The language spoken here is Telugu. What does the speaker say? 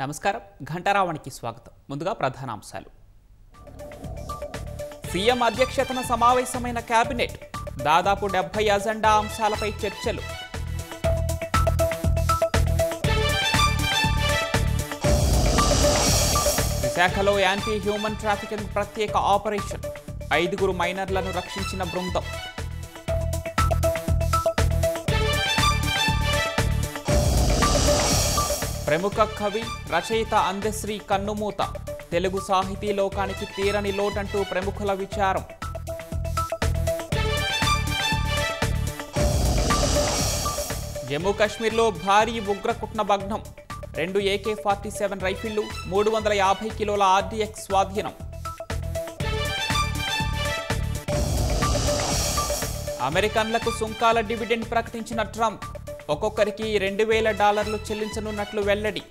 నమస్కారం ఘంటారావానికి స్వాగతం. ముందుగా ప్రధానాంశాలు. సీఎం అధ్యక్షతన సమావేశమైన కేబినెట్, దాదాపు 70 అజెండా అంశాలపై చర్చలు. విశాఖలో యాంటీ హ్యూమన్ ట్రాఫికింగ్ ప్రత్యేక ఆపరేషన్, 5 మైనర్లను రక్షించిన బృందం. ప్రముఖ కవి రచయిత అందశ్రీ కన్నుమూత, తెలుగు సాహితీ లోకానికి తీరని లోటంటూ ప్రముఖుల విచారం. జమ్మూ కాశ్మీర్లో భారీ ఉగ్రకుట్న భగ్నం, 2 AK-47 రైఫిళ్లు, 350 కిలోల RDX స్వాధీనం. అమెరికన్లకు సుంకాల డివిడెండ్ ప్రకటించిన ట్రంప్, ఒక్కొక్కరికి $2,000 చెల్లించనున్నట్లు వెల్లడి.